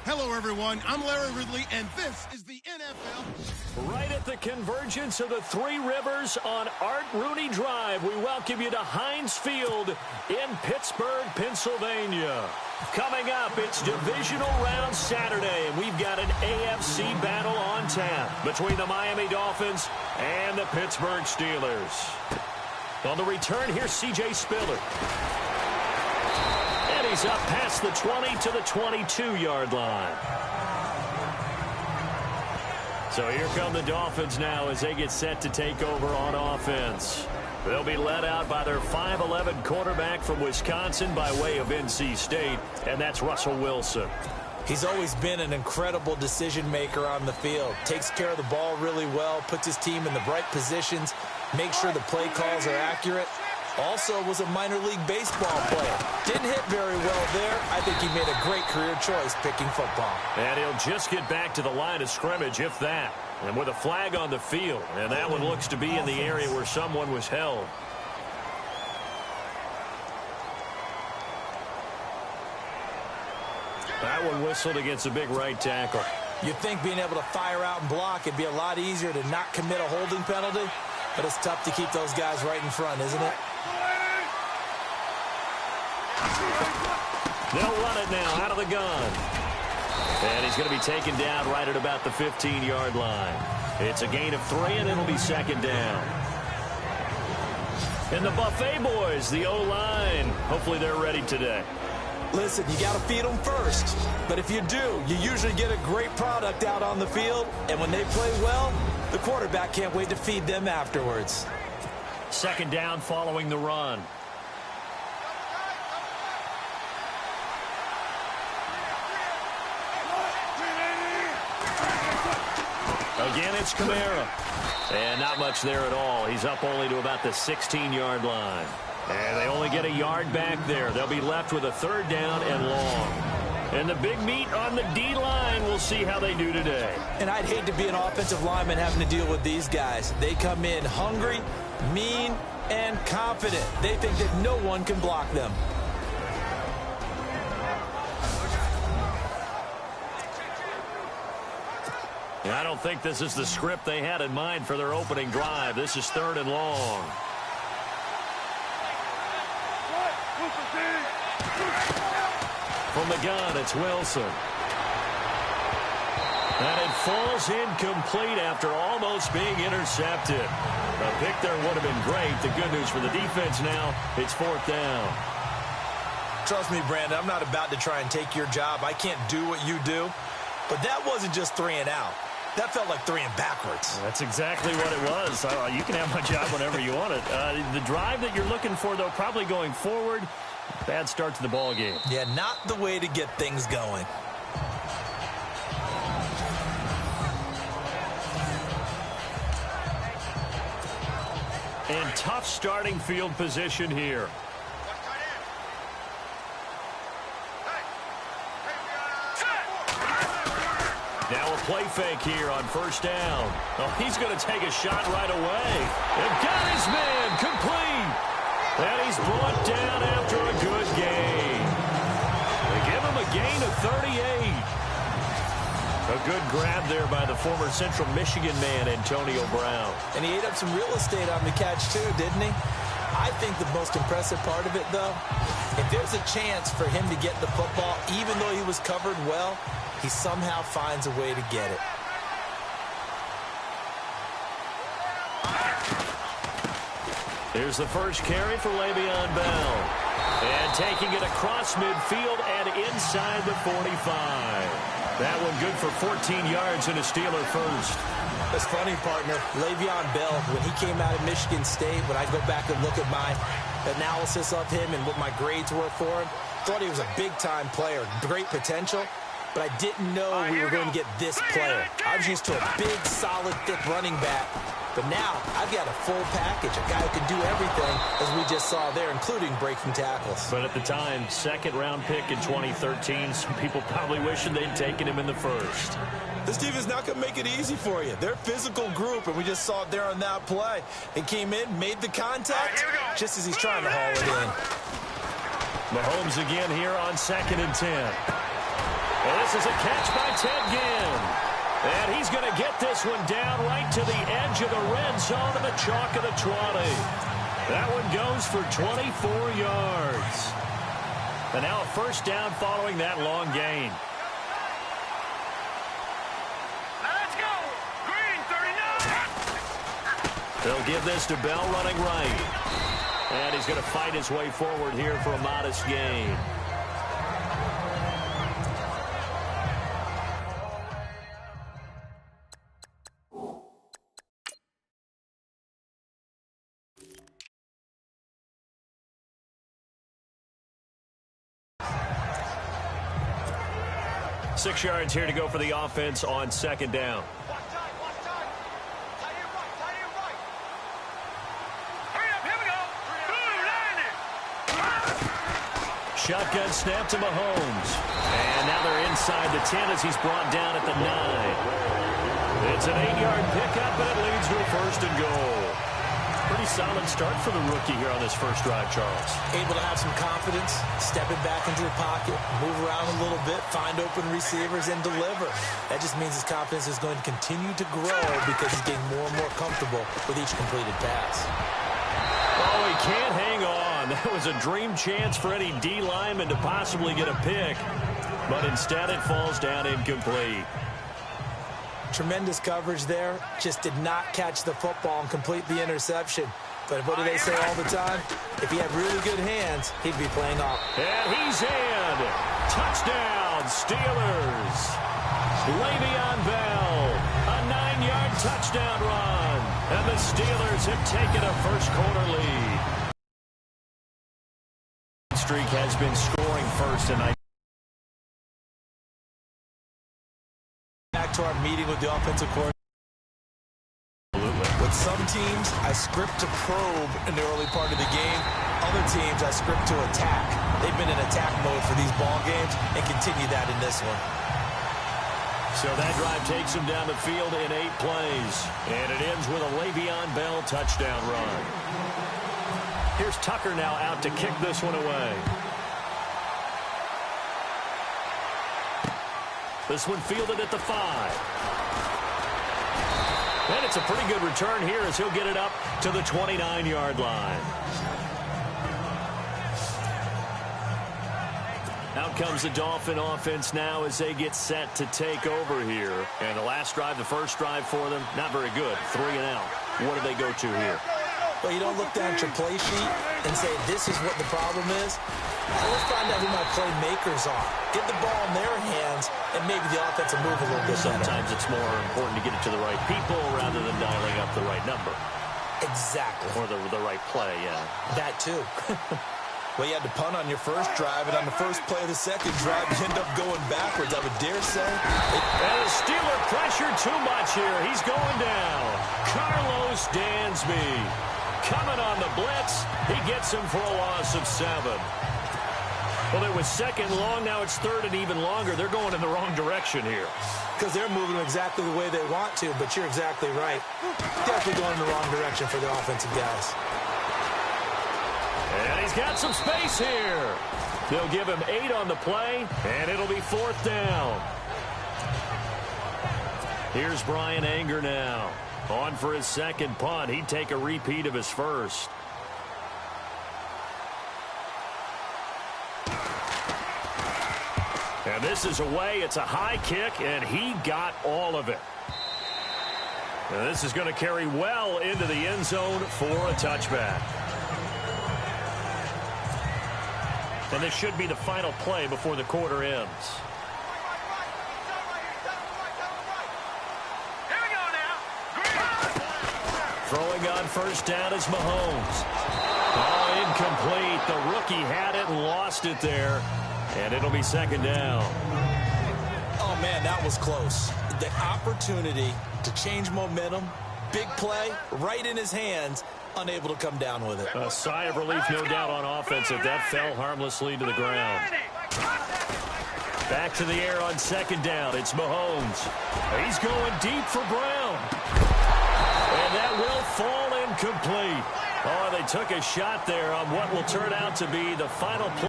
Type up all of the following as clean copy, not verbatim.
Hello, everyone. I'm Larry Ridley, and this is the NFL. Right at the convergence of the Three Rivers on Art Rooney Drive, we welcome you to Heinz Field in Pittsburgh, Pennsylvania. Coming up, it's Divisional Round Saturday, and we've got an AFC battle on tap between the Miami Dolphins and the Pittsburgh Steelers. On the return, here's C.J. Spiller. And he's up past the 20 to the 22-yard line. So here come the Dolphins now as they get set to take over on offense. They'll be led out by their 5'11" quarterback from Wisconsin by way of NC State, and that's Russell Wilson. He's always been an incredible decision maker on the field. Takes care of the ball really well, puts his team in the right positions, makes sure the play calls are accurate. Also was a minor league baseball player. Didn't hit very well there. I think he made a great career choice picking football. And he'll just get back to the line of scrimmage, if that. And with a flag on the field. And that one looks to be in the area where someone was held. That one whistled against a big right tackle. You'd think being able to fire out and block it'd be a lot easier to not commit a holding penalty. But it's tough to keep those guys right in front, isn't it? They'll run it now out of the gun. And he's going to be taken down right at about the 15-yard line. It's a gain of 3, and it'll be second down. And the Buffet boys, the O-line, hopefully they're ready today. Listen, you got to feed them first. But if you do, you usually get a great product out on the field. And when they play well, the quarterback can't wait to feed them afterwards. Second down following the run. Again, it's Kamara. And not much there at all. He's up only to about the 16-yard line. And they only get a yard back there. They'll be left with a third down and long. And the big meat on the D-line, we'll see how they do today. And I'd hate to be an offensive lineman having to deal with these guys. They come in hungry, mean, and confident. They think that no one can block them. I don't think this is the script they had in mind for their opening drive. This is third and long. From the gun, it's Wilson. And it falls incomplete after almost being intercepted. A pick there would have been great. The good news for the defense now, it's fourth down. Trust me, Brandon, I'm not about to try and take your job. I can't do what you do. But that wasn't just 3 and out. That felt like throwing backwards. That's exactly what it was. You can have my job whenever you want it. The drive that you're looking for, though, probably going forward. Bad start to the ball game. Yeah, not the way to get things going. And tough starting field position here. Now a play fake here on first down. Oh, he's going to take a shot right away. And got his man complete. And he's brought down after a good gain. They give him a gain of 38. A good grab there by the former Central Michigan man, Antonio Brown. And he ate up some real estate on the catch, too, didn't he? I think the most impressive part of it, though, if there's a chance for him to get the football, even though he was covered well, he somehow finds a way to get it. Here's the first carry for Le'Veon Bell. And taking it across midfield and inside the 45. That one good for 14 yards and a Steeler first. It's funny, partner. Le'Veon Bell, when he came out of Michigan State, when I go back and look at my analysis of him and what my grades were for him, thought he was a big-time player, great potential, but I didn't know we were going to get this player. I was used to a big, solid, thick running back, but now I've got a full package, a guy who can do everything, as we just saw there, including breaking tackles. But at the time, second-round pick in 2013, some people probably wishing they'd taken him in the first. This team is not going to make it easy for you. They're a physical group, and we just saw it there on that play. He came in, made the contact, just as he's trying to haul it in. Mahomes again here on 2nd and 10. And this is a catch by Ted Ginn. And he's going to get this one down right to the edge of the red zone of the chalk of the 20. That one goes for 24 yards. And now a first down following that long gain. Let's go! Green 39! They'll give this to Bell running right. And he's going to fight his way forward here for a modest gain. Six yards here to go for the offense on 2nd down. Watch time, watch time. Tight end right, tight end right. Hurry up, here we go. Boom, landed. Shotgun snap to Mahomes. And now they're inside the 10 as he's brought down at the 9. It's an 8-yard pickup, and it leads to a 1st and goal. Pretty solid start for the rookie here on this first drive, Charles. Able to have some confidence, stepping back into the pocket, move around a little bit, find open receivers, and deliver. That just means his confidence is going to continue to grow because he's getting more and more comfortable with each completed pass. Oh, he can't hang on. That was a dream chance for any D lineman to possibly get a pick, but instead it falls down incomplete. Tremendous coverage there. Just did not catch the football and complete the interception. But what do they say all the time? If he had really good hands, he'd be playing off. And he's in. Touchdown, Steelers. Le'Veon Bell, a 9-yard touchdown run. And the Steelers have taken a first-quarter lead. Streak has been scoring first tonight. Back to our meeting with the offensive coordinator. With some teams, I script to probe in the early part of the game. Other teams, I script to attack. They've been in attack mode for these ball games and continue that in this one. So that drive takes him down the field in 8 plays. And it ends with a Le'Veon Bell touchdown run. Here's Tucker now out to kick this one away. This one fielded at the 5. And it's a pretty good return here as he'll get it up to the 29-yard line. Out comes the Dolphin offense now as they get set to take over here. And the last drive, the first drive for them, not very good. 3 and out. What do they go to here? Well, you don't look down at your play sheet and say, this is what the problem is. Let's find out who my playmakers are. Get the ball in their hands, and maybe the offense will move a little bit better. Sometimes it's more important to get it to the right people rather than dialing up the right number. Exactly. Or the right play, yeah. That too. Well, you had to punt on your first drive, and on the first play of the second drive, you end up going backwards, I would dare say. And the Steeler pressure too much here. He's going down. Carlos Dansby coming on the blitz. He gets him for a loss of 7. Well, it was second long. Now it's third and even longer. They're going in the wrong direction here. Because they're moving exactly the way they want to, but you're exactly right. Definitely going in the wrong direction for the offensive guys. And he's got some space here. They'll give him 8 on the play, and it'll be 4th down. Here's Brian Anger now. On for his second punt. He'd take a repeat of his first. And this is away. It's a high kick, and he got all of it. And this is going to carry well into the end zone for a touchback. And this should be the final play before the quarter ends. Throwing on first down is Mahomes. Oh, incomplete. The rookie had it and lost it there. And it'll be second down. Oh, man, that was close. The opportunity to change momentum, big play, right in his hands, unable to come down with it. A sigh of relief, no doubt, on offense if that fell harmlessly to the ground. Back to the air on second down. It's Mahomes. He's going deep for Brown. And that will fall incomplete. Oh, they took a shot there on what will turn out to be the final play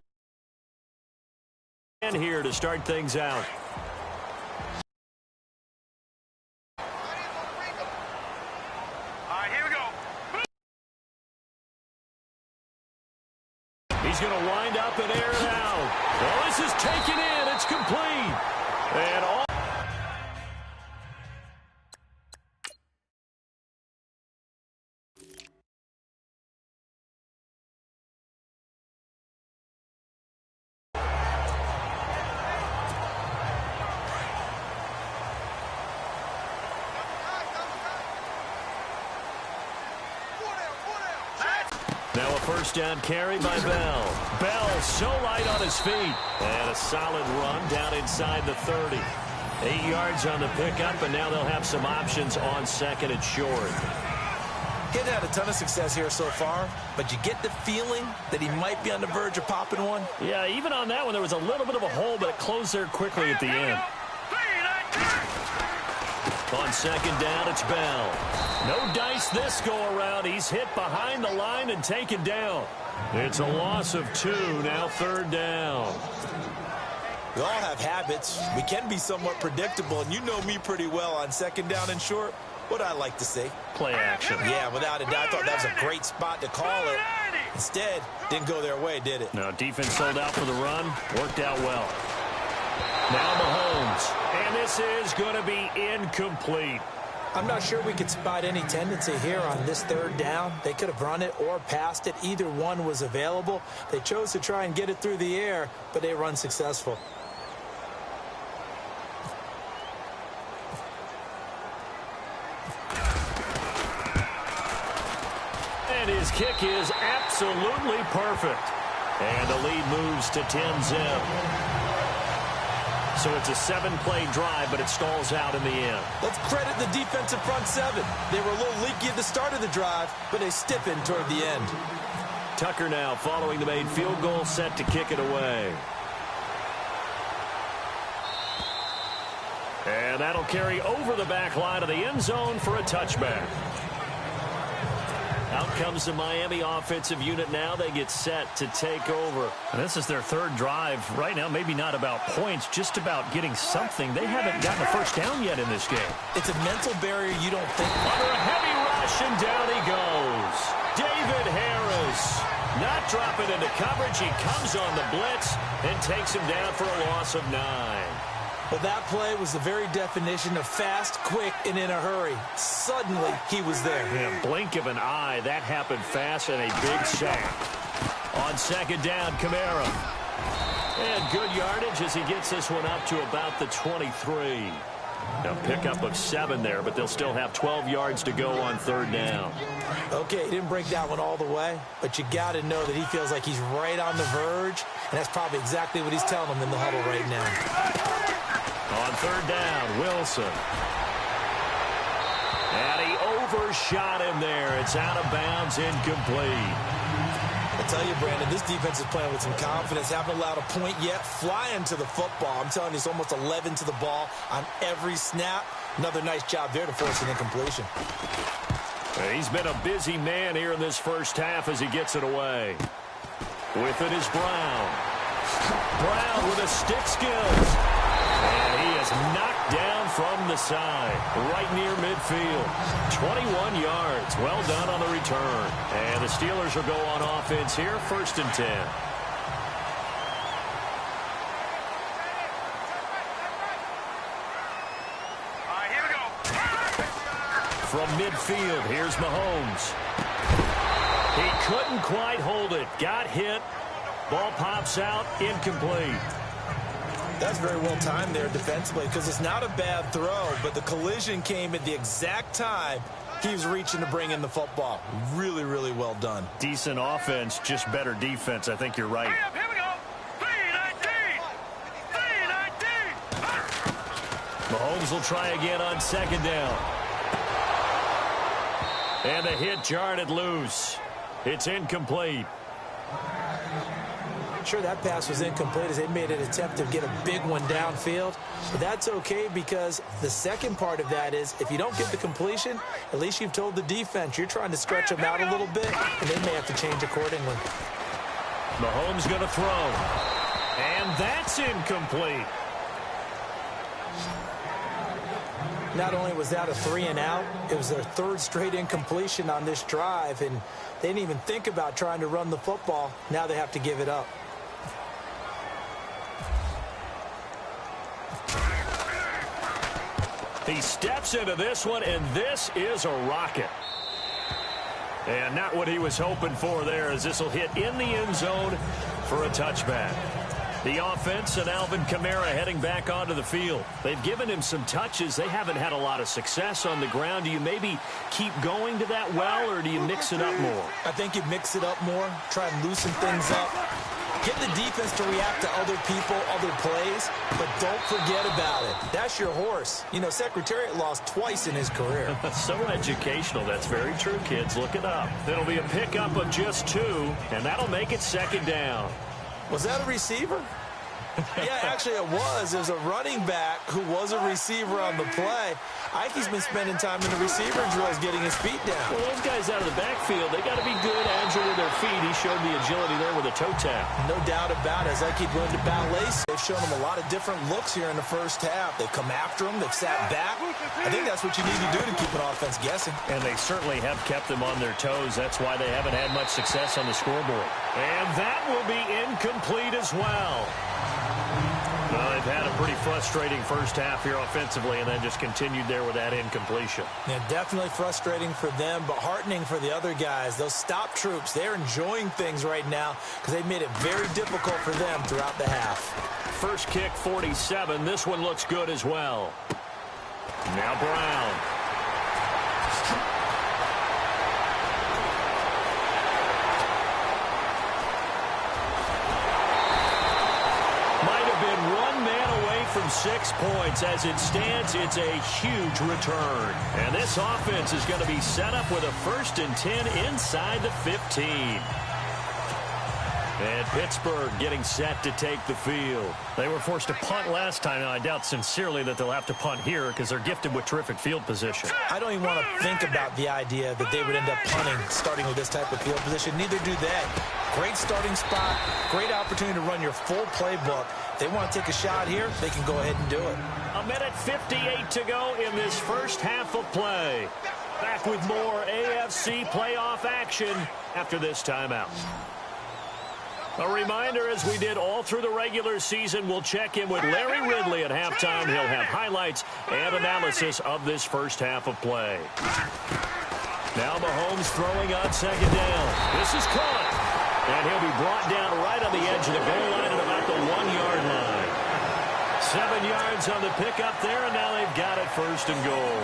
here to start things out. He's going to wind up and air it out. Well, this is taken in. It's complete. And all. Now a first down carry by Bell. Bell so light on his feet. And a solid run down inside the 30. 8 yards on the pickup, and now they'll have some options on second and short. He hasn't had a ton of success here so far, but you get the feeling that he might be on the verge of popping one. Yeah, even on that one, there was a little bit of a hole, but it closed there quickly at the end. On second down, it's Bell. No dice this go-around. He's hit behind the line and taken down. It's a loss of 2, now third down. We all have habits. We can be somewhat predictable, and you know me pretty well on second down and short. What I like to see. Play action. Yeah, without a doubt. I thought that was a great spot to call it. Instead, didn't go their way, did it? No, defense sold out for the run. Worked out well. Now Mahomes. And this is going to be incomplete. I'm not sure we could spot any tendency here on this third down. They could have run it or passed it. Either one was available. They chose to try and get it through the air, but they were unsuccessful. And his kick is absolutely perfect. And the lead moves to 10-zip. So it's a 7-play drive, but it stalls out in the end. Let's credit the defensive front seven. They were a little leaky at the start of the drive, but they stiffened toward the end. Tucker now following the made field goal, set to kick it away. And that'll carry over the back line of the end zone for a touchback. Out comes the Miami offensive unit now. They get set to take over. And this is their third drive. Right now, maybe not about points, just about getting something. They haven't gotten a first down yet in this game. It's a mental barrier you don't think. Under a heavy rush, and down he goes. David Harris not dropping into coverage. He comes on the blitz and takes him down for a loss of 9. Well, that play was the very definition of fast, quick, and in a hurry. Suddenly, he was there. Yeah, blink of an eye. That happened fast and a big sack. On second down, Kamara. And good yardage as he gets this one up to about the 23. Now pickup of 7 there, but they'll still have 12 yards to go on third down. Okay, he didn't break that one all the way, but you got to know that he feels like he's right on the verge, and that's probably exactly what he's telling them in the huddle right now. On third down, Wilson. And he overshot him there. It's out of bounds, incomplete. I tell you, Brandon, this defense is playing with some confidence. Haven't allowed a point yet. Flying to the football. I'm telling you, it's almost 11 to the ball on every snap. Another nice job there to force an incompletion. He's been a busy man here in this first half as he gets it away. With it is Brown. Brown with a stick skills. And he is knocked down from the side, right near midfield. 21 yards. Well done on the return. And the Steelers will go on offense here, 1st and 10. All right, here we go. From midfield, here's Mahomes. He couldn't quite hold it. Got hit. Ball pops out, incomplete. That's very well timed there defensively because it's not a bad throw, but the collision came at the exact time he was reaching to bring in the football. Really, really well done. Decent offense, just better defense. I think you're right. Here we go. 3-19. 3-19. Mahomes will try again on second down. And the hit jarred it loose. It's incomplete. Sure, that pass was incomplete as they made an attempt to get a big one downfield. But that's okay because the second part of that is if you don't get the completion, at least you've told the defense you're trying to stretch them out a little bit, and they may have to change accordingly. Mahomes going to throw. And that's incomplete. Not only was that a 3-and-out, it was their 3rd straight incompletion on this drive, and they didn't even think about trying to run the football. Now they have to give it up. He steps into this one, and this is a rocket. And not what he was hoping for there, as this will hit in the end zone for a touchback. The offense and Alvin Kamara heading back onto the field. They've given him some touches. They haven't had a lot of success on the ground. Do you maybe keep going to that well, or do you mix it up more? I think you mix it up more, try and loosen things up. Get the defense to react to other people, other plays, but don't forget about it. That's your horse. You know, Secretariat lost twice in his career. So educational. That's very true, kids. Look it up. It'll be a pickup of just 2, and that'll make it second down. Was that a receiver? Yeah, actually it was. It was a running back who was a receiver on the play. Ike's been spending time in the receiver drills getting his feet down. Well, those guys out of the backfield, they got to be good, agile with their feet. He showed the agility there with a toe tap. No doubt about it. As Ike learned to ballet, they've shown him a lot of different looks here in the first half. They've come after him. They've sat back. I think that's what you need to do to keep an offense guessing. And they certainly have kept them on their toes. That's why they haven't had much success on the scoreboard. And that will be incomplete as well. Well, they've had a pretty frustrating first half here offensively, and then just continued there with that incompletion. Yeah, definitely frustrating for them, but heartening for the other guys. Those stop troops, they're enjoying things right now because they've made it very difficult for them throughout the half. First kick, 47. This one looks good as well. Now Brown. From 6 points. As it stands, it's a huge return. And this offense is going to be set up with a 1st and 10 inside the 15. And Pittsburgh getting set to take the field. They were forced to punt last time. Now, I doubt sincerely that they'll have to punt here because they're gifted with terrific field position. I don't even want to think about the idea that they would end up punting starting with this type of field position. Neither do they. Great starting spot, great opportunity to run your full playbook. If they want to take a shot here, they can go ahead and do it. 1:58 to go in this first half of play. Back with more AFC playoff action after this timeout. A reminder, as we did all through the regular season, we'll check in with Larry Ridley at halftime. He'll have highlights and analysis of this first half of play. Now Mahomes throwing on second down. This is caught. And he'll be brought down right on the edge of the goal line at about the 1-yard line. 7 yards on the pickup there, and now they've got it first and goal.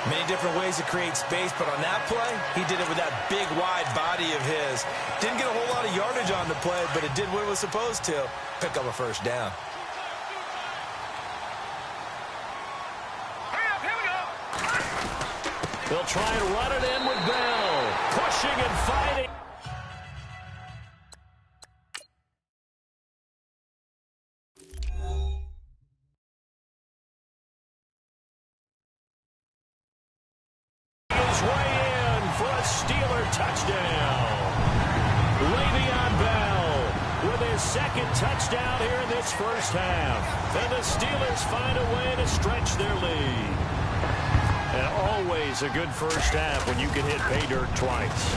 Many different ways to create space, but on that play, he did it with that big, wide body of his. Didn't get a whole lot of yardage on the play, but it did what it was supposed to. Pick up a first down. They'll try and run it in with Bell. Pushing and fighting. His way in for a Steeler touchdown. Le'Veon Bell with his second touchdown here in this first half. And the Steelers find a way to stretch their lead. And always a good first half when you can hit pay dirt twice.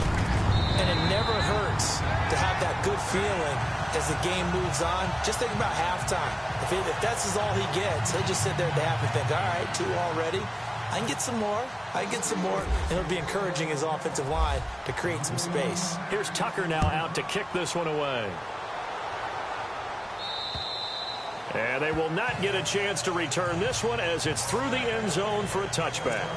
And it never hurts to have that good feeling as the game moves on. Just think about halftime. If that's all he gets, he'll just sit there at the half and think, all right, 2 already. I can get some more. I can get some more. And it'll be encouraging his offensive line to create some space. Here's Tucker now out to kick this one away. And they will not get a chance to return this one as it's through the end zone for a touchback.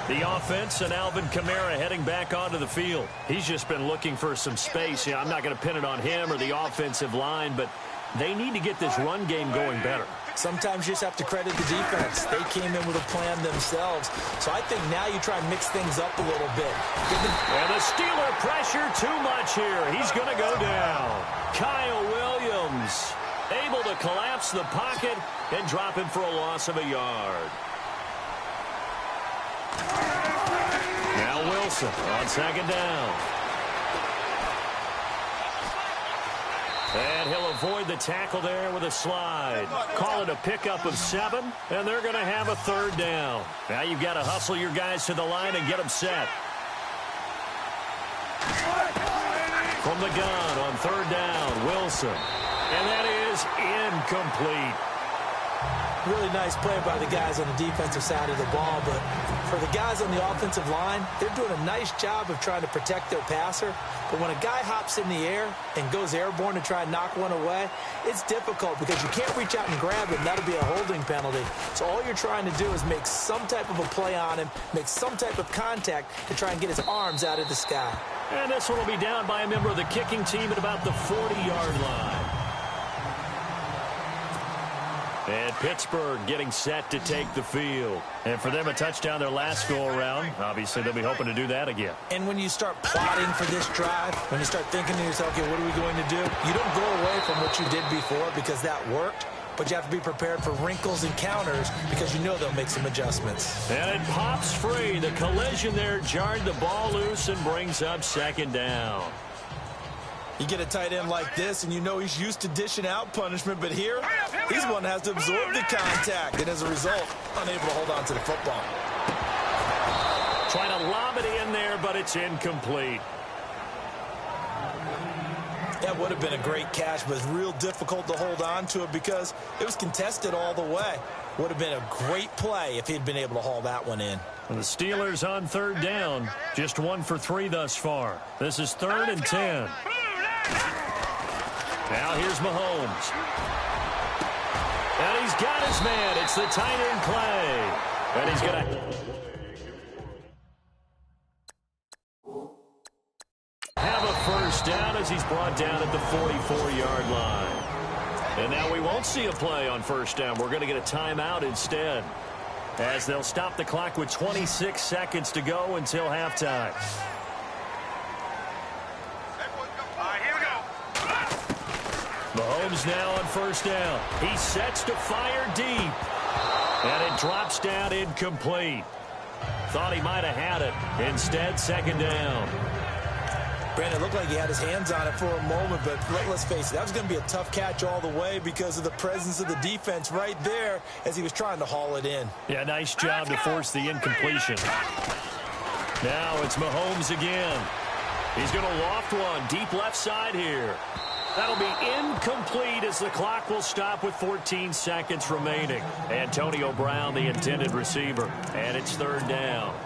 The offense and Alvin Kamara heading back onto the field. He's just been looking for some space. I'm not going to pin it on him or the offensive line, but they need to get this run game going better. Sometimes you just have to credit the defense. They came in with a plan themselves. So I think now you try and mix things up a little bit. And the Steeler pressure too much here. He's going to go down. Kyle Williams able to collapse the pocket and drop him for a loss of a yard. Now Wilson on second down. And he'll avoid the tackle there with a slide. Call it a pickup of 7, and they're going to have a third down. Now you've got to hustle your guys to the line and get them set. From the gun on third down, Wilson. And that is incomplete. Really nice play by the guys on the defensive side of the ball, but for the guys on the offensive line, they're doing a nice job of trying to protect their passer. But when a guy hops in the air and goes airborne to try and knock one away, it's difficult because you can't reach out and grab him. That'll be a holding penalty. So all you're trying to do is make some type of a play on him, make some type of contact to try and get his arms out of the sky. And this one will be down by a member of the kicking team at about the 40-yard line. And Pittsburgh getting set to take the field. And for them, a touchdown their last go-around. Obviously, they'll be hoping to do that again. And when you start plotting for this drive, when you start thinking to yourself, okay, what are we going to do? You don't go away from what you did before because that worked. But you have to be prepared for wrinkles and counters because you know they'll make some adjustments. And it pops free. The collision there jarred the ball loose and brings up second down. You get a tight end like this, and you know he's used to dishing out punishment, but here, he's one that has to absorb the contact, and as a result, unable to hold on to the football. Trying to lob it in there, but it's incomplete. That would have been a great catch, but it's real difficult to hold on to it because it was contested all the way. Would have been a great play if he'd been able to haul that one in. And the Steelers on third down, just 1 for 3 thus far. This is 3rd and 10. Now here's Mahomes. And he's got his man. It's the tight end play. And he's going to have a first down as he's brought down at the 44-yard line. And now we won't see a play on first down. We're going to get a timeout instead, as they'll stop the clock with 26 seconds to go until halftime. Mahomes now on first down. He sets to fire deep. And it drops down incomplete. Thought he might have had it. Instead, second down. Brandon, it looked like he had his hands on it for a moment, but let's face it, that was going to be a tough catch all the way because of the presence of the defense right there as he was trying to haul it in. Yeah, nice job to force the incompletion. Now it's Mahomes again. He's going to loft one deep left side here. That'll be incomplete as the clock will stop with 14 seconds remaining. Antonio Brown, the intended receiver, and it's third down.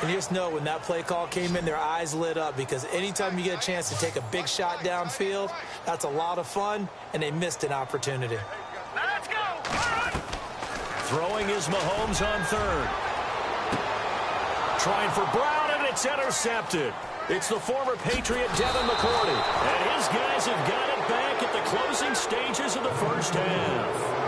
And you just know when that play call came in, their eyes lit up, because anytime you get a chance to take a big shot downfield, that's a lot of fun, and they missed an opportunity. Now let's go. All right. Throwing is Mahomes on third. Trying for Brown, and it's intercepted. It's the former Patriot Devin McCourty. And his guys have got it back at the closing stages of the first half.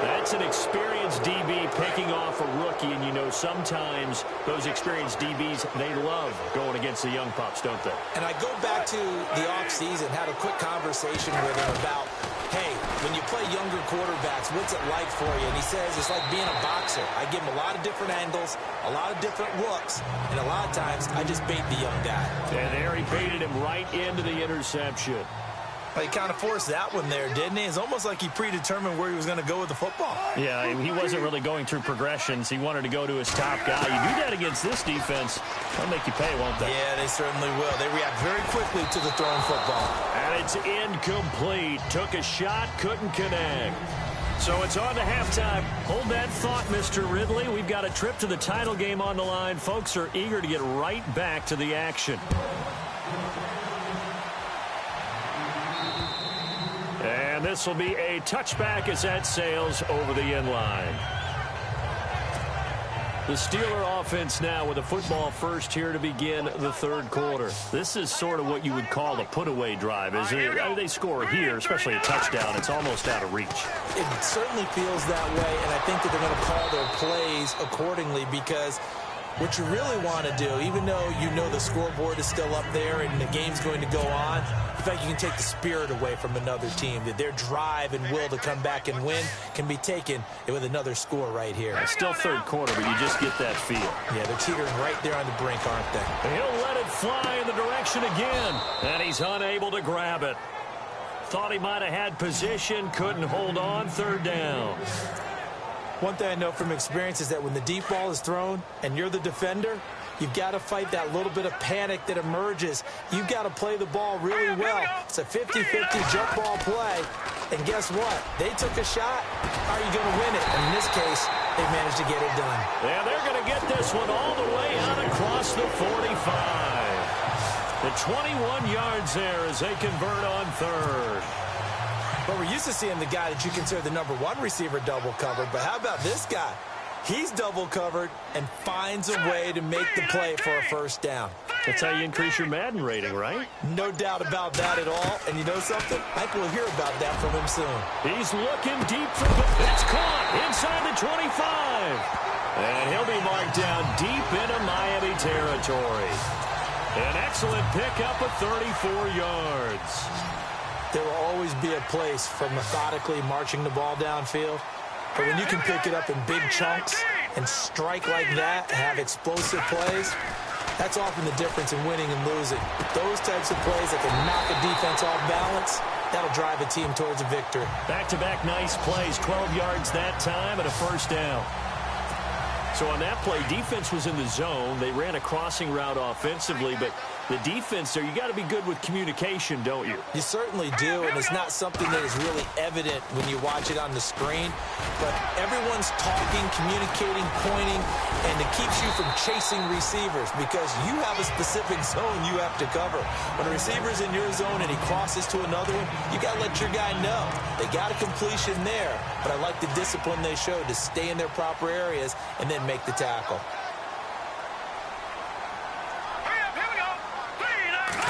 That's an experienced DB picking off a rookie, and you know sometimes those experienced DBs, they love going against the young pups, don't they? And I go back to the offseason, had a quick conversation with him about, hey, when you play younger quarterbacks, what's it like for you? And he says it's like being a boxer. I give him a lot of different angles, a lot of different looks, and a lot of times I just bait the young guy. And there he baited him right into the interception. Well, he kind of forced that one there, didn't he? It's almost like he predetermined where he was going to go with the football. Yeah, he wasn't really going through progressions. He wanted to go to his top guy. You do that against this defense, they'll make you pay, won't they? Yeah, they certainly will. They react very quickly to the thrown football. And it's incomplete. Took a shot, couldn't connect. So it's on to halftime. Hold that thought, Mr. Ridley. We've got a trip to the title game on the line. Folks are eager to get right back to the action. And this will be a touchback as that sails over the end line. The Steeler offense now with a football first here to begin the third quarter. This is sort of what you would call a put-away drive. As they score here, especially a touchdown, it's almost out of reach. It certainly feels that way, and I think that they're going to call their plays accordingly, because what you really want to do, even though you know the scoreboard is still up there and the game's going to go on, in fact, you can take the spirit away from another team. That their drive and will to come back and win can be taken with another score right here. It's still third quarter, but you just get that feel. Yeah, they're teetering right there on the brink, aren't they? And he'll let it fly in the direction again, and he's unable to grab it. Thought he might have had position, couldn't hold on, third down. One thing I know from experience is that when the deep ball is thrown and you're the defender, you've got to fight that little bit of panic that emerges. You've got to play the ball really well. It's a 50-50 jump ball play. And guess what? They took a shot. How are you going to win it? And in this case, they managed to get it done. Yeah, they're going to get this one all the way out across the 45. The 21 yards there as they convert on third. But we're used to seeing the guy that you consider the number one receiver double covered. But how about this guy? He's double covered and finds a way to make the play for a first down. That's how you increase your Madden rating, right? No doubt about that at all. And you know something? I think we'll hear about that from him soon. He's looking deep for it's caught inside the 25. And he'll be marked down deep into Miami territory. An excellent pickup of 34 yards. There will always be a place for methodically marching the ball downfield. But when you can pick it up in big chunks and strike like that, have explosive plays, that's often the difference in winning and losing. Those types of plays that can knock a defense off balance, that'll drive a team towards a victory. Back-to-back nice plays, 12 yards that time and a first down. So on that play, defense was in the zone. They ran a crossing route offensively, but the defense there, you got to be good with communication, don't you? You certainly do, and it's not something that is really evident when you watch it on the screen. But everyone's talking, communicating, pointing, and it keeps you from chasing receivers because you have a specific zone you have to cover. When a receiver's in your zone and he crosses to another one, you got to let your guy know. They got a completion there, but I like the discipline they showed to stay in their proper areas and then make the tackle.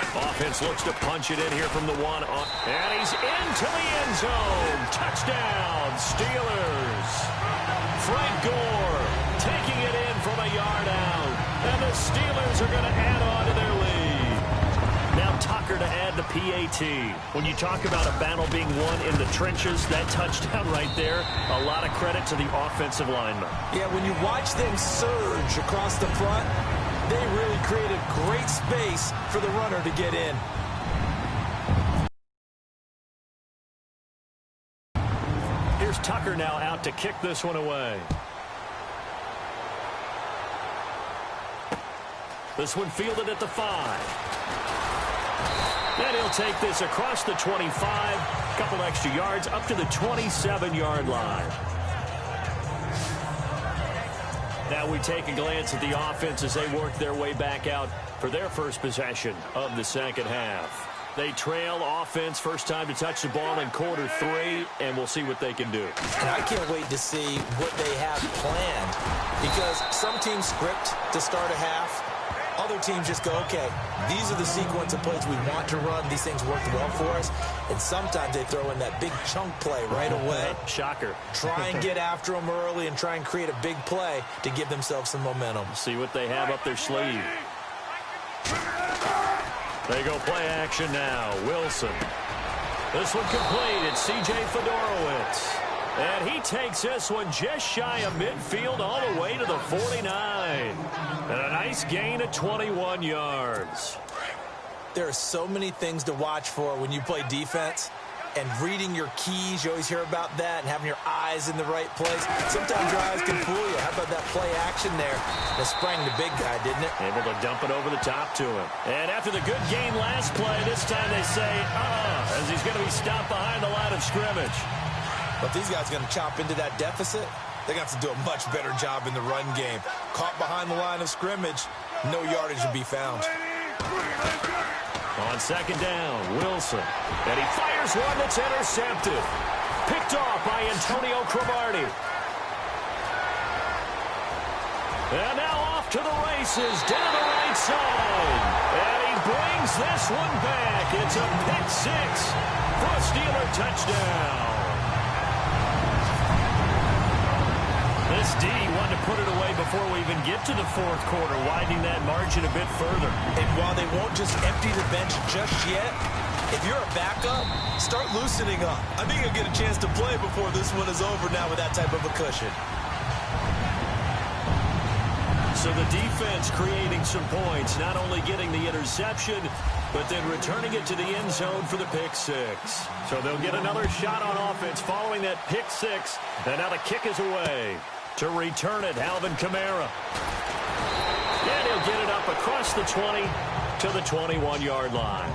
Offense looks to punch it in here from the one. And he's into the end zone. Touchdown, Steelers. Frank Gore taking it in from a yard out. And the Steelers are going to add on to their lead. Now Tucker to add the PAT. When you talk about a battle being won in the trenches, that touchdown right there, a lot of credit to the offensive lineman. Yeah, when you watch them surge across the front, they really created great space for the runner to get in. Here's Tucker now out to kick this one away. This one fielded at the 5. And he'll take this across the 25. A couple extra yards up to the 27-yard line. Now we take a glance at the offense as they work their way back out for their first possession of the second half. They trail offense, first time to touch the ball in quarter 3, and we'll see what they can do. And I can't wait to see what they have planned, because some teams script to start a half. Other teams just go, okay, these are the sequence of plays we want to run. These things worked well for us. And sometimes they throw in that big chunk play right away. Shocker. Try and get after them early and try and create a big play to give themselves some momentum. See what they have up their sleeve. They go play action now. Wilson. This one complete. It's C.J. Fedorowicz. And he takes this one just shy of midfield all the way to the 49. And a nice gain of 21 yards. There are so many things to watch for when you play defense. And reading your keys, you always hear about that, and having your eyes in the right place. Sometimes your eyes can fool you. How about that play action there? That sprang the big guy, didn't it? Able to dump it over the top to him. And after the good gain last play, this time they say, as he's going to be stopped behind the line of scrimmage. But these guys are going to chop into that deficit. They're going to have to do a much better job in the run game. Caught behind the line of scrimmage, no yardage to be found. On second down, Wilson. And he fires one that's intercepted. Picked off by Antonio Cromartie. And now off to the races down the right side. And he brings this one back. It's a pick 6 for a Steeler touchdown. This D wanted to put it away before we even get to the fourth quarter, widening that margin a bit further. And while they won't just empty the bench just yet, if you're a backup, start loosening up. I think you'll get a chance to play before this one is over now with that type of a cushion. So the defense creating some points, not only getting the interception, but then returning it to the end zone for the pick 6. So they'll get another shot on offense following that pick 6. And now the kick is away. To return it, Alvin Kamara. And he'll get it up across the 20 to the 21-yard line.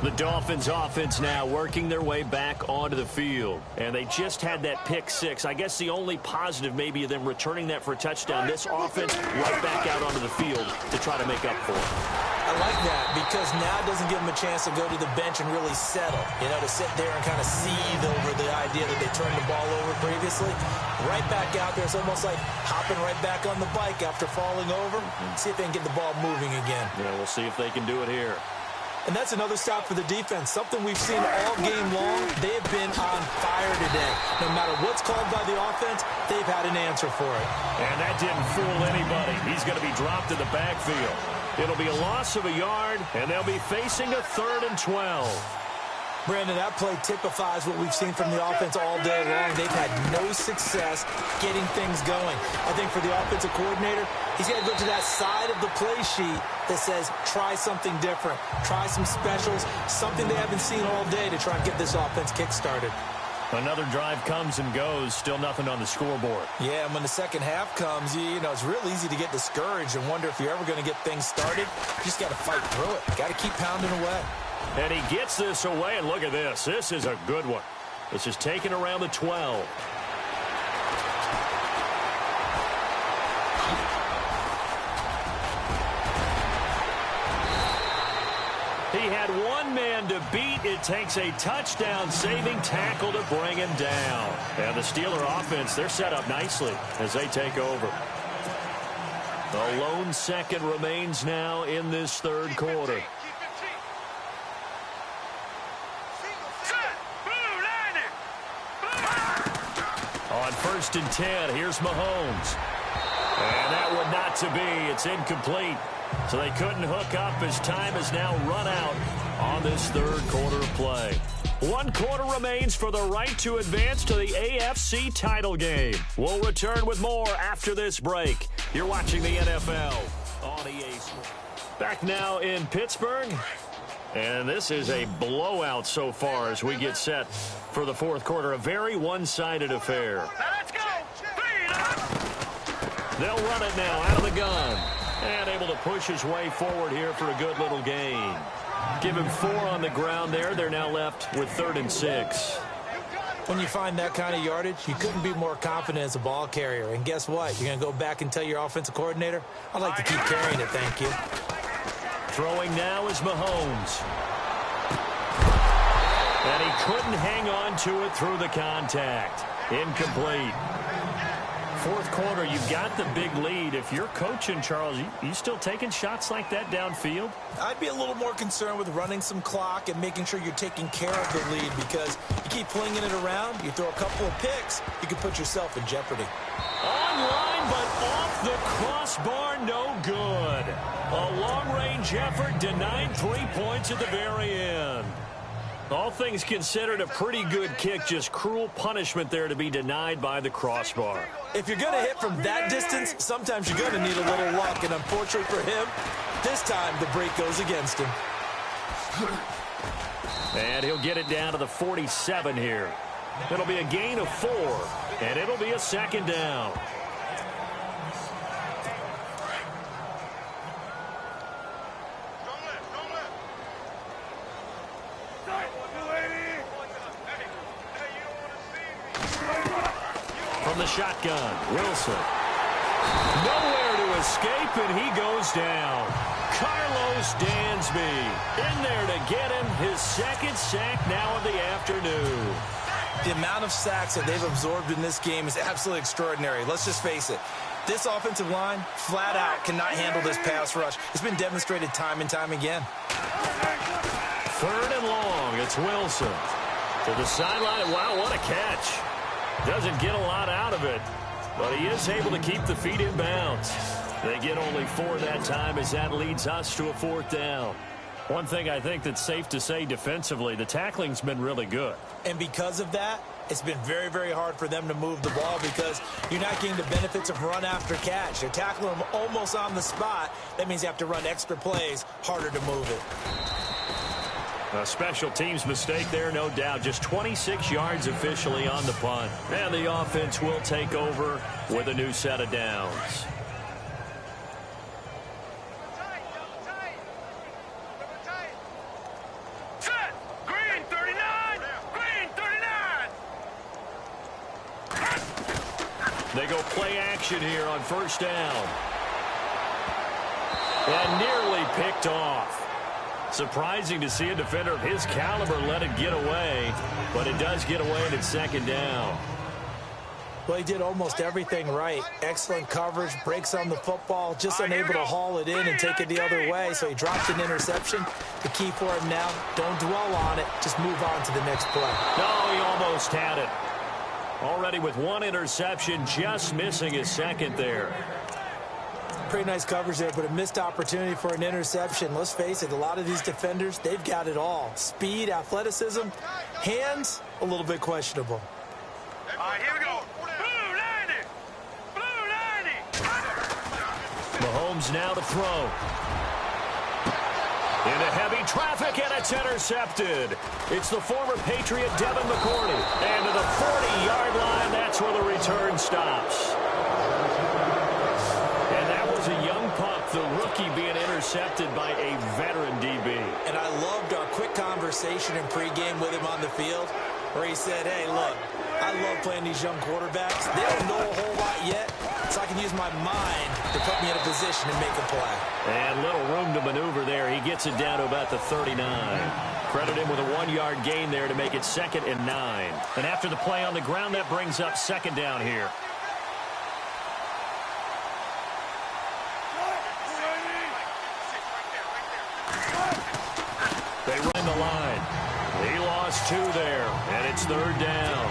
The Dolphins offense now working their way back onto the field. And they just had that pick 6. I guess the only positive maybe of them returning that for a touchdown. This offense right back out onto the field to try to make up for it. I like that because now it doesn't give them a chance to go to the bench and really settle. You know, to sit there and kind of seethe over the idea that they turned the ball over previously. Right back out there. It's almost like hopping right back on the bike after falling over. See if they can get the ball moving again. Yeah, we'll see if they can do it here. And that's another stop for the defense. Something we've seen all game long. They have been on fire today. No matter what's called by the offense, they've had an answer for it. And that didn't fool anybody. He's going to be dropped in the backfield. It'll be a loss of a yard, and they'll be facing a 3rd and 12. Brandon, that play typifies what we've seen from the offense all day long. They've had no success getting things going. I think for the offensive coordinator, he's got to go to that side of the play sheet that says, try something different. Try some specials, something they haven't seen all day to try and get this offense kick-started. Another drive comes and goes, still nothing on the scoreboard. Yeah, and when the second half comes, you know, it's real easy to get discouraged and wonder if you're ever going to get things started. You just got to fight through it. Got to keep pounding away. And he gets this away, and look at this. This is a good one. This is taken around the 12. He had one man to beat. It takes a touchdown-saving tackle to bring him down. And the Steeler offense, they're set up nicely as they take over. The lone second remains now in this third quarter. On 1st and 10, here's Mahomes. And that one not to be. It's incomplete. So they couldn't hook up as time has now run out on this third quarter of play. 1 quarter remains for the right to advance to the AFC title game. We'll return with more after this break. You're watching the NFL on EA Sports. Back now in Pittsburgh. And this is a blowout so far as we get set for the fourth quarter. A very one-sided affair. Now let's go. They'll run it now out of the gun. And able to push his way forward here for a good little gain. Give him 4 on the ground there. They're now left with 3rd and 6. When you find that kind of yardage, you couldn't be more confident as a ball carrier. And guess what? You're going to go back and tell your offensive coordinator, I'd like to keep carrying it, thank you. Throwing now is Mahomes. And he couldn't hang on to it through the contact. Incomplete. Fourth quarter, you've got the big lead. If you're coaching, Charles, you still taking shots like that downfield? I'd be a little more concerned with running some clock and making sure you're taking care of the lead, because you keep flinging it around, you throw a couple of picks, you can put yourself in jeopardy. Online, but off the crossbar, no good. A long-range effort denied 3 points at the very end. All things considered, a pretty good kick, just cruel punishment there to be denied by the crossbar. If you're going to hit from that distance, sometimes you're going to need a little luck, and unfortunately for him, this time the break goes against him. And he'll get it down to the 47 here. It'll be a gain of 4, and it'll be a second down. From the shotgun, Wilson. Nowhere to escape, and he goes down. Carlos Dansby in there to get him his second sack now of the afternoon. The amount of sacks that they've absorbed in this game is absolutely extraordinary. Let's just face it. This offensive line, flat out, cannot handle this pass rush. It's been demonstrated time and time again. Third and long, it's Wilson. To the sideline. Wow, what a catch. Doesn't get a lot out of it, but he is able to keep the feet in bounds. They get only 4 that time, as that leads us to a 4th down. One thing I think that's safe to say defensively, the tackling's been really good. And because of that, it's been very, very hard for them to move the ball, because you're not getting the benefits of run after catch. They're tackling them almost on the spot. That means you have to run extra plays, harder to move it. A special teams mistake there, no doubt. Just 26 yards officially on the punt. And the offense will take over with a new set of downs. Set! Green 39! Green 39! They go play action here on first down. And nearly picked off. Surprising to see a defender of his caliber let it get away, but it does get away and it's second down. Well, he did almost everything right. Excellent coverage, breaks on the football, just unable to haul it in and take it the other way, so he dropped an interception. The key for him now, don't dwell on it, just move on to the next play. No, he almost had it. Already with 1 interception, just missing his second there. Pretty nice coverage there, but a missed opportunity for an interception. Let's face it, a lot of these defenders, they've got it all. Speed, athleticism, hands, a little bit questionable. All right, here we go. Blue 90! Blue 90! Mahomes now to throw. Into heavy traffic, and it's intercepted. It's the former Patriot Devin McCourty. And to the 40-yard line, that's where the return stops. A young pup, the rookie being intercepted by a veteran DB. And I loved our quick conversation in pregame with him on the field, where he said, hey, look, I love playing these young quarterbacks. They don't know a whole lot yet, so I can use my mind to put me in a position and make a play. And little room to maneuver there. He gets it down to about the 39. Credit him with a 1-yard gain there to make it 2nd and 9. And after the play on the ground, that brings up second down here. They run the line. He lost 2 there, and it's 3rd down.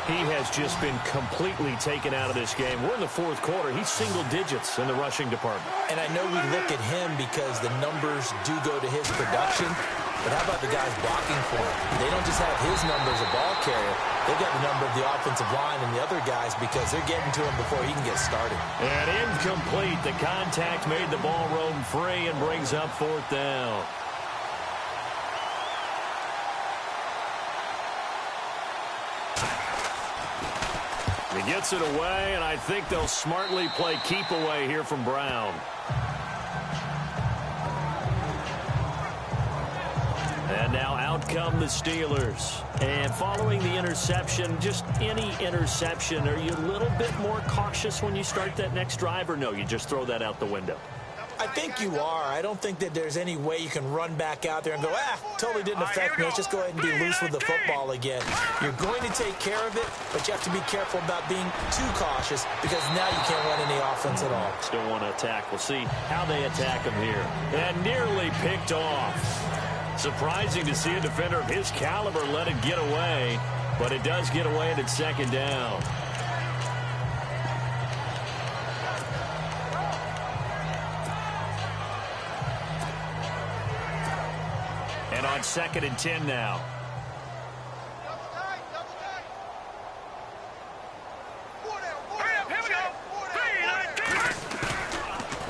He has just been completely taken out of this game. We're in the 4th quarter. He's single digits in the rushing department. And I know we look at him because the numbers do go to his production, but how about the guys blocking for him? They don't just have his number as a ball carrier. They've got the number of the offensive line and the other guys because they're getting to him before he can get started. And incomplete. The contact made the ball roam free and brings up 4th down. He gets it away, and I think they'll smartly play keep away here from Brown. And now out come the Steelers. And following the interception, just any interception, are you a little bit more cautious when you start that next drive, or no, you just throw that out the window? I think you are. I don't think that there's any way you can run back out there and go, totally didn't affect me. Let's just go ahead and be loose with the football again. You're going to take care of it, but you have to be careful about being too cautious because now you can't run any offense at all. Still want to attack. We'll see how they attack him here. And nearly picked off. Surprising to see a defender of his caliber let it get away, but it does get away and it's second down. And on 2nd and 10 now.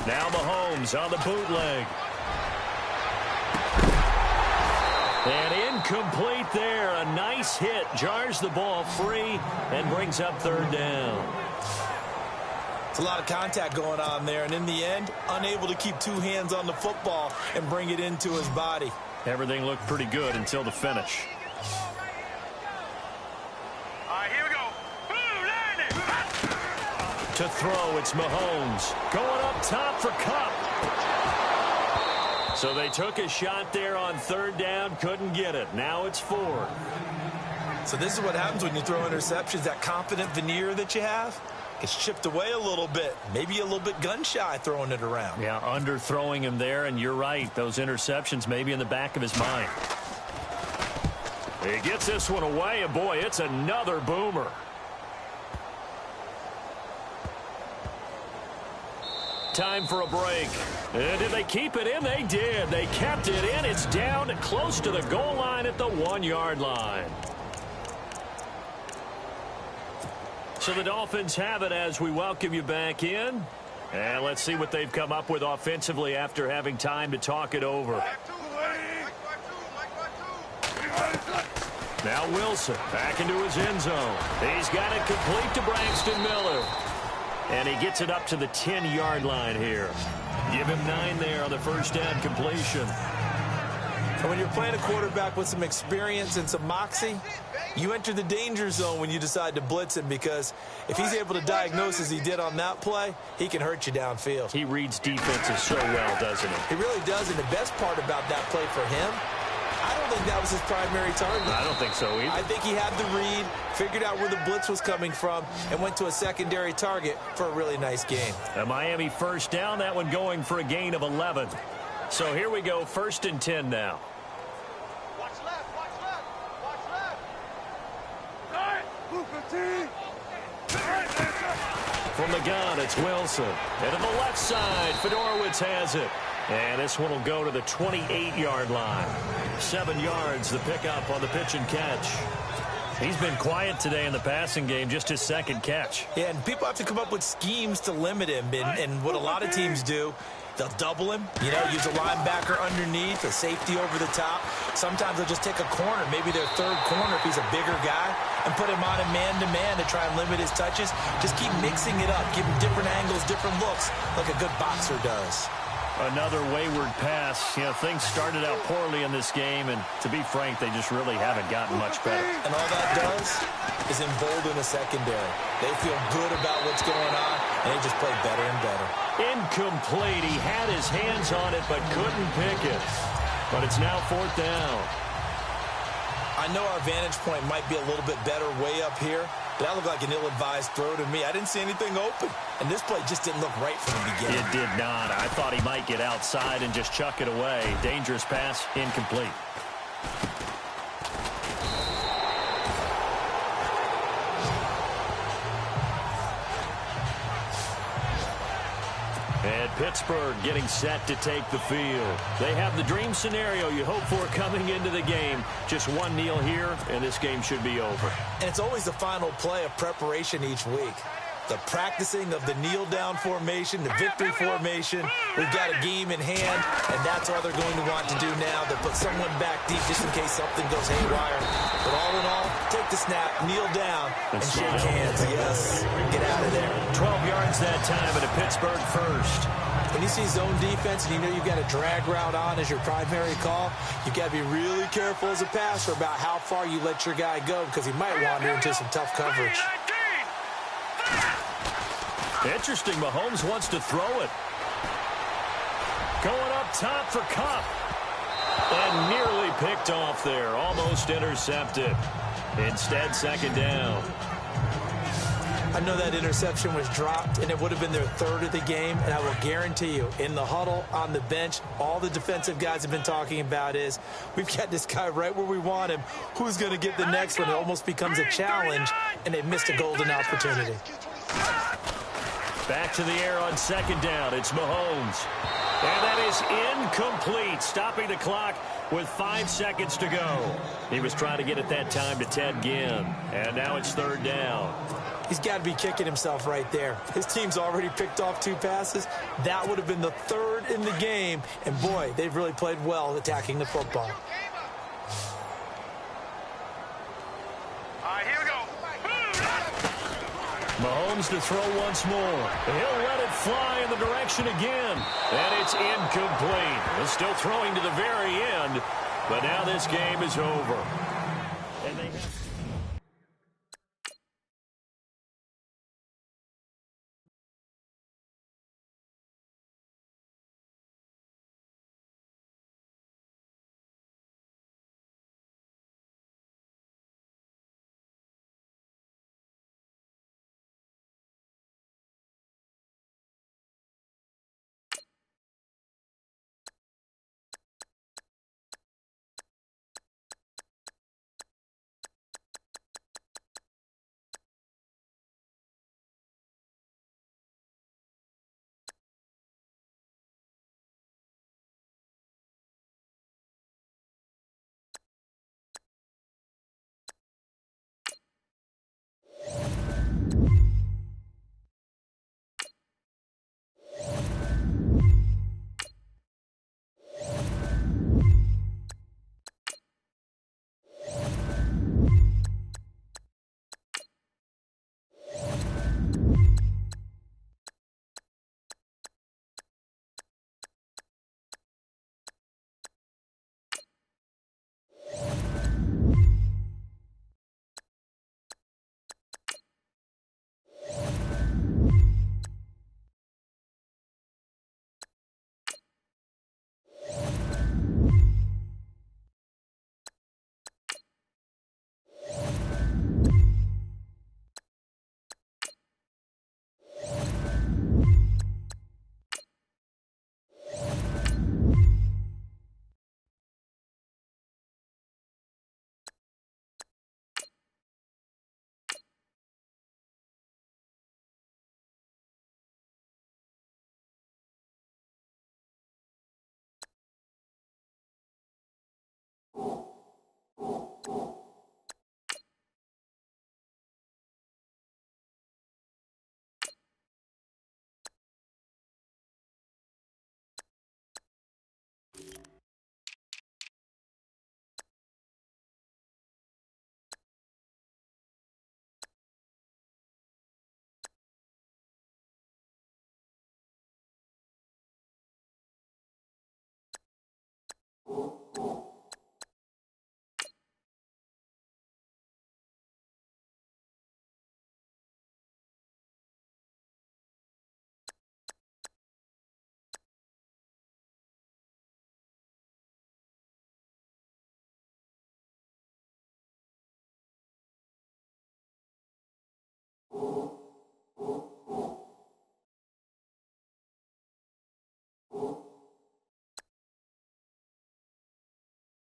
Now Mahomes on the bootleg. And incomplete there. A nice hit. Jars the ball free and brings up 3rd down. It's a lot of contact going on there. And in the end, unable to keep 2 hands on the football and bring it into his body. Everything looked pretty good until the finish. All right, here we go. To throw, it's Mahomes. Going up top for Kupp. So they took a shot there on 3rd down, couldn't get it. Now it's 4th. So this is what happens when you throw interceptions. That confident veneer that you have gets chipped away a little bit. Maybe a little bit gun-shy throwing it around. Yeah, underthrowing him there, and you're right. Those interceptions may be in the back of his mind. He gets this one away, and boy, it's another boomer. Time for a break. Did they keep it in? They did. They kept it in. It's down close to the goal line at the 1-yard line. So the Dolphins have it as we welcome you back in. And let's see what they've come up with offensively after having time to talk it over. Now Wilson back into his end zone. He's got it complete to Braxton Miller. And he gets it up to the 10-yard line here. Give him 9 there on the first down completion. And when you're playing a quarterback with some experience and some moxie, you enter the danger zone when you decide to blitz him, because if he's able to diagnose as he did on that play, he can hurt you downfield. He reads defenses so well, doesn't he? He really does, and the best part about that play for him, I don't think that was his primary target. I don't think so either. I think he had the read, figured out where the blitz was coming from, and went to a secondary target for a really nice game. A Miami first down, that one going for a gain of 11. So here we go, 1st and 10 now. Watch left, watch left, watch left. From the gun, it's Wilson. And to the left side, Fedorowicz has it. And this one will go to the 28-yard line. 7 yards, the pickup on the pitch and catch. He's been quiet today in the passing game, just his 2nd catch. Yeah, and people have to come up with schemes to limit him. And what a lot of teams do, they'll double him, use a linebacker underneath, a safety over the top. Sometimes they'll just take a corner, maybe their 3rd corner if he's a bigger guy, and put him on a man-to-man to try and limit his touches. Just keep mixing it up, give him different angles, different looks, like a good boxer does. Another wayward pass. Things started out poorly in this game, and to be frank, they just really haven't gotten much better. And all that does is embolden the secondary. They feel good about what's going on, and they just play better and better. Incomplete. He had his hands on it, but couldn't pick it. But it's now 4th down. I know our vantage point might be a little bit better way up here, but that looked like an ill-advised throw to me. I didn't see anything open, and this play just didn't look right from the beginning. It did not. I thought he might get outside and just chuck it away. Dangerous pass, incomplete. And Pittsburgh getting set to take the field. They have the dream scenario you hope for coming into the game. Just one kneel here, and this game should be over. And it's always the final play of preparation each week. The practicing of the kneel-down formation, the victory formation. We've got a game in hand, and that's all they're going to want to do now. They'll put someone back deep just in case something goes haywire. But all in all, take the snap, kneel down, and shake hands. Yes, get out of there. 12 yards that time, and a Pittsburgh first. When you see zone defense and you know you've got a drag route on as your primary call, you've got to be really careful as a passer about how far you let your guy go because he might wander into some tough coverage. Interesting, Mahomes wants to throw it. Going up top for Kupp. And nearly picked off there. Almost intercepted. Instead, second down. I know that interception was dropped, and it would have been their third of the game, and I will guarantee you, in the huddle, on the bench, all the defensive guys have been talking about is, we've got this guy right where we want him. Who's going to get the next one? It almost becomes a challenge, and they missed a golden opportunity. Back to the air on second down. It's Mahomes. And that is incomplete, stopping the clock with 5 seconds to go. He was trying to get it that time to Ted Ginn, and now it's third down. He's got to be kicking himself right there. His team's already picked off 2 passes. That would have been the third in the game. And, boy, they've really played well attacking the football. All right, here we go. Mahomes to throw once more. He'll let it fly in the direction again. And it's incomplete. He's still throwing to the very end. But now this game is over. And they have...